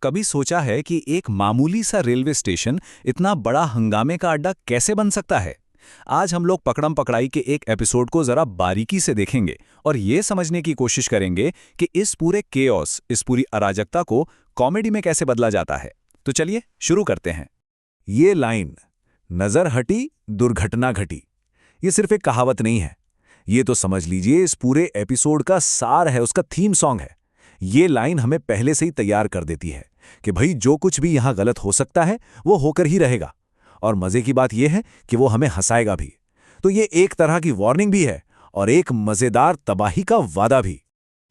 कभी सोचा है कि एक मामूली सा रेलवे स्टेशन इतना बड़ा हंगामे का अड्डा कैसे बन सकता है? आज हम लोग पकड़म पकड़ाई के एक एपिसोड को जरा बारीकी से देखेंगे और ये समझने की कोशिश करेंगे कि इस पूरे केओस, इस पूरी अराजकता को कॉमेडी में कैसे बदला जाता है। तो चलिए शुरू करते हैं। ये लाइन, नजर हटी दुर्घटना घटी, ये सिर्फ एक कहावत नहीं है। ये तो समझ लीजिए इस पूरे एपिसोड का सार है, उसका थीम सॉन्ग है। ये लाइन हमें पहले से ही तैयार कर देती है कि भाई जो कुछ भी यहां गलत हो सकता है वो होकर ही रहेगा। और मजे की बात यह है कि वो हमें हंसाएगा भी। तो ये एक तरह की वार्निंग भी है और एक मजेदार तबाही का वादा भी।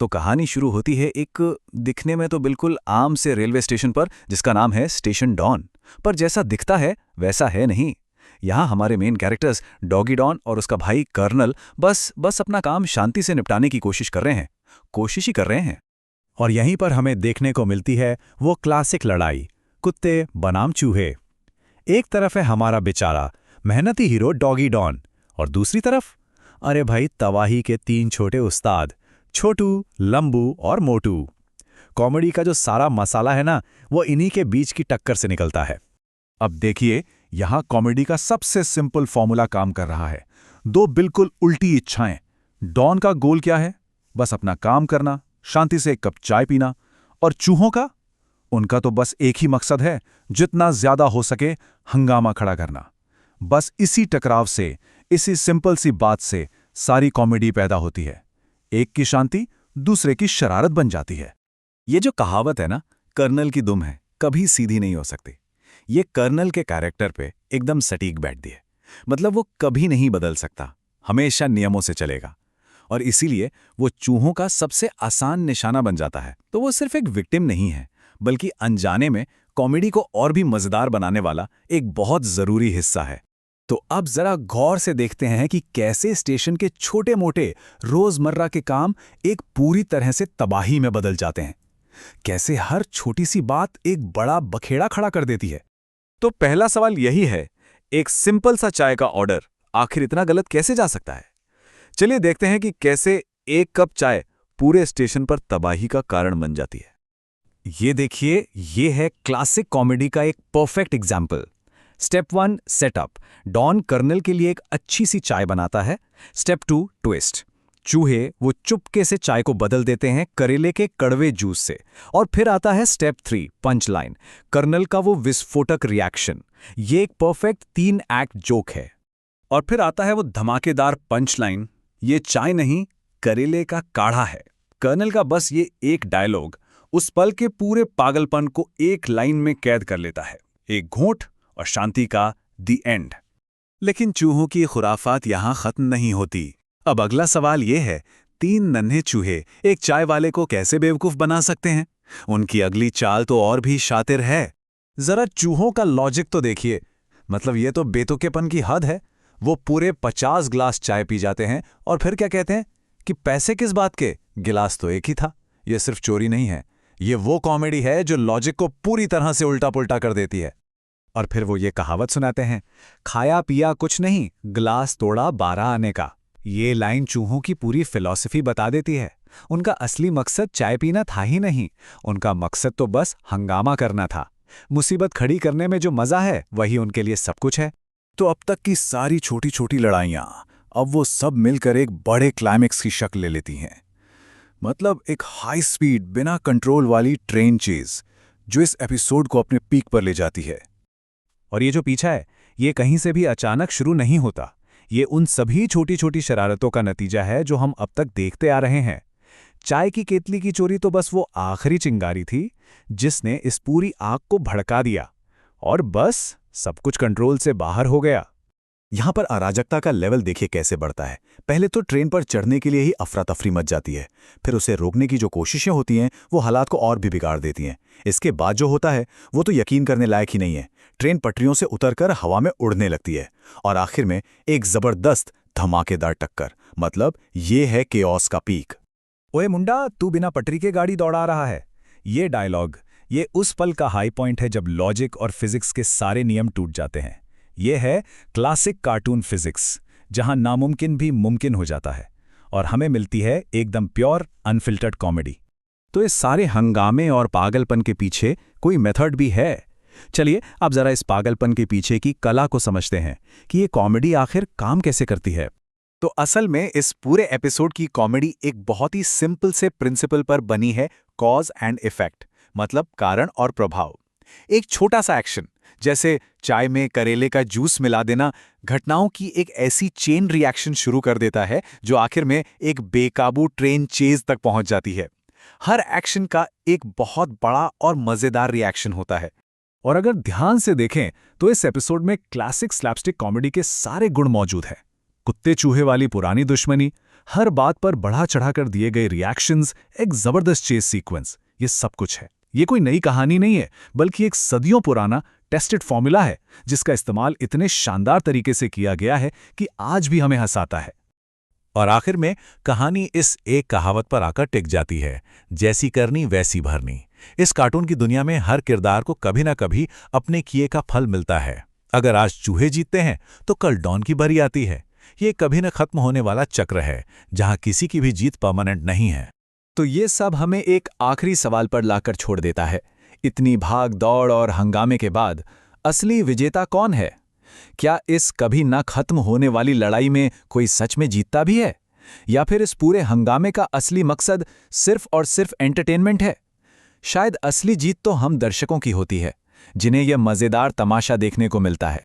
तो कहानी शुरू होती है एक दिखने में तो बिल्कुल आम से रेलवे स्टेशन पर, जिसका नाम है स्टेशन डॉन। पर जैसा दिखता है वैसा है नहीं। यहाँ हमारे मेन कैरेक्टर्स डॉगी डॉन और उसका भाई कर्नल बस अपना काम शांति से निपटाने की कोशिश कर रहे हैं। कोशिश ही कर रहे हैं। और यहीं पर हमें देखने को मिलती है वो क्लासिक लड़ाई, कुत्ते बनाम चूहे। एक तरफ है हमारा बेचारा मेहनती हीरो डॉगी डॉन और दूसरी तरफ अरे भाई तबाही के तीन छोटे उस्ताद, छोटू, लंबू और मोटू। कॉमेडी का जो सारा मसाला है ना, वो इन्हीं के बीच की टक्कर से निकलता है। अब देखिए, यहां कॉमेडी का सबसे सिंपल फॉर्मूला काम कर रहा है। दो बिल्कुल उल्टी इच्छाएं। डॉन का गोल क्या है? बस अपना काम करना, शांति से एक कप चाय पीना। और चूहों का? उनका तो बस एक ही मकसद है, जितना ज्यादा हो सके हंगामा खड़ा करना। बस इसी टकराव से, इसी सिंपल सी बात से सारी कॉमेडी पैदा होती है। एक की शांति दूसरे की शरारत बन जाती है। ये जो कहावत है ना, कर्नल की दुम है, कभी सीधी नहीं हो सकती। ये कर्नल के कैरेक्टर पे एकदम सटीक बैठती है। मतलब वो कभी नहीं बदल सकता, हमेशा नियमों से चलेगा। और इसीलिए वो चूहों का सबसे आसान निशाना बन जाता है। तो वो सिर्फ एक विक्टिम नहीं है, बल्कि अनजाने में कॉमेडी को और भी मजेदार बनाने वाला एक बहुत जरूरी हिस्सा है। तो अब जरा गौर से देखते हैं कि कैसे स्टेशन के छोटे मोटे रोजमर्रा के काम एक पूरी तरह से तबाही में बदल जाते हैं। कैसे हर छोटी सी बात एक बड़ा बखेड़ा खड़ा कर देती है। तो पहला सवाल यही है, एक सिंपल सा चाय का ऑर्डर आखिर इतना गलत कैसे जा सकता है? चलिए देखते हैं कि कैसे एक कप चाय पूरे स्टेशन पर तबाही का कारण बन जाती है। ये देखिए, ये है क्लासिक कॉमेडी का एक perfect example. Step 1 setup. Don colonel के लिए एक अच्छी सी चाय बनाता है। Step 2 twist. चूहे वो चुपके से चाय को बदल देते हैं करेले के कड़वे जूस से। और फिर आता है स्टेप 3 पंच लाइन। कर्नल का वो विस्फोटक रिएक्शन। ये एक परफेक्ट 3 एक्ट जोक है। और फिर आता है वो धमाकेदार पंच लाइन, ये चाय नहीं करेले का काढ़ा है। कर्नल का बस ये एक डायलॉग उस पल के पूरे पागलपन को एक लाइन में कैद कर लेता है। एक घूंट और शांति का द एंड। लेकिन चूहों की खुराफात यहां खत्म नहीं होती। अब अगला सवाल यह है, 3 नन्हे चूहे एक चाय वाले को कैसे बेवकूफ बना सकते हैं? उनकी अगली चाल तो और भी शातिर है। जरा चूहों का लॉजिक तो देखिए। मतलब ये तो बेतुकेपन की हद है। वो पूरे 50 ग्लास चाय पी जाते हैं और फिर क्या कहते हैं कि पैसे किस बात के, गिलास तो एक ही था। ये सिर्फ चोरी नहीं है, ये वो कॉमेडी है जो लॉजिक को पूरी तरह से उल्टा पुल्टा कर देती है। और फिर वो ये कहावत सुनाते हैं, खाया पिया कुछ नहीं, ग्लास तोड़ा 12 आने का। ये लाइन चूहों की पूरी फिलॉसफी बता देती है। उनका असली मकसद चाय पीना था ही नहीं, उनका मकसद तो बस हंगामा करना था। मुसीबत खड़ी करने में जो मजा है वही उनके लिए सब कुछ है। तो अब तक की सारी छोटी छोटी लड़ाइयां, अब वो सब मिलकर एक बड़े क्लाइमेक्स की शक्ल ले लेती हैं। मतलब एक हाई स्पीड बिना कंट्रोल वाली ट्रेन चेज जो इस एपिसोड को अपने पीक पर ले जाती है। और ये जो पीछा है, ये कहीं से भी अचानक शुरू नहीं होता। ये उन सभी छोटी छोटी शरारतों का नतीजा है जो हम अब तक देखते आ रहे हैं। चाय की केतली की चोरी तो बस वो आखिरी चिंगारी थी जिसने इस पूरी आग को भड़का दिया। और बस सब कुछ कंट्रोल से बाहर हो गया। यहां पर अराजकता का लेवल देखिए कैसे बढ़ता है। पहले तो ट्रेन पर चढ़ने के लिए ही अफरा तफरी मच जाती है। फिर उसे रोकने की जो कोशिशें होती हैं वो हालात को और भी बिगाड़ देती हैं। इसके बाद जो होता है वो तो यकीन करने लायक ही नहीं है। ट्रेन पटरियों से उतरकर हवा में उड़ने लगती है और आखिर में एक जबरदस्त धमाकेदार टक्कर। मतलब ये है केओस का पीक। ओए मुंडा, तू बिना पटरी के गाड़ी दौड़ा रहा है। ये डायलॉग, ये उस पल का हाई पॉइंट है जब लॉजिक और फिजिक्स के सारे नियम टूट जाते हैं। ये है क्लासिक कार्टून फिजिक्स, जहां नामुमकिन भी मुमकिन हो जाता है और हमें मिलती है एकदम प्योर अनफिल्टर्ड कॉमेडी। तो इस सारे हंगामे और पागलपन के पीछे कोई मेथड भी है? चलिए अब जरा इस पागलपन के पीछे की कला को समझते हैं कि ये कॉमेडी आखिर काम कैसे करती है। तो असल में इस पूरे एपिसोड की कॉमेडी एक बहुत ही सिंपल से प्रिंसिपल पर बनी है, कॉज एंड इफेक्ट, मतलब कारण और प्रभाव। एक छोटा सा एक्शन, जैसे चाय में करेले का जूस मिला देना, घटनाओं की एक ऐसी चेन रिएक्शन शुरू कर देता है जो आखिर में एक बेकाबू ट्रेन चेज तक पहुंच जाती है। हर एक्शन का एक बहुत बड़ा और मजेदार रिएक्शन होता है। और अगर ध्यान से देखें तो इस एपिसोड में क्लासिक स्लैपस्टिक कॉमेडी के सारे गुण मौजूद हैं। कुत्ते चूहे वाली पुरानी दुश्मनी, हर बात पर बढ़ा चढ़ाकर दिए गए रिएक्शंस, एक जबरदस्त चेस सीक्वेंस, ये सब कुछ है। ये कोई नई कहानी नहीं है, बल्कि एक सदियों पुराना टेस्टेड फॉर्मूला है जिसका इस्तेमाल इतने शानदार तरीके से किया गया है कि आज भी हमें हंसाता है। और आखिर में कहानी इस एक कहावत पर आकर टिक जाती है, जैसी करनी वैसी भरनी। इस कार्टून की दुनिया में हर किरदार को कभी ना कभी अपने किए का फल मिलता है। अगर आज चूहे जीतते हैं तो कल डॉन की बारी आती है। ये कभी न खत्म होने वाला चक्र है जहां किसी की भी जीत परमानेंट नहीं है। तो ये सब हमें एक आखिरी सवाल पर लाकर छोड़ देता है। इतनी भाग दौड़ और हंगामे के बाद असली विजेता कौन है? क्या इस कभी ना खत्म होने वाली लड़ाई में कोई सच में जीतता भी है, या फिर इस पूरे हंगामे का असली मकसद सिर्फ और सिर्फ एंटरटेनमेंट है? शायद असली जीत तो हम दर्शकों की होती है, जिन्हें यह मजेदार तमाशा देखने को मिलता है।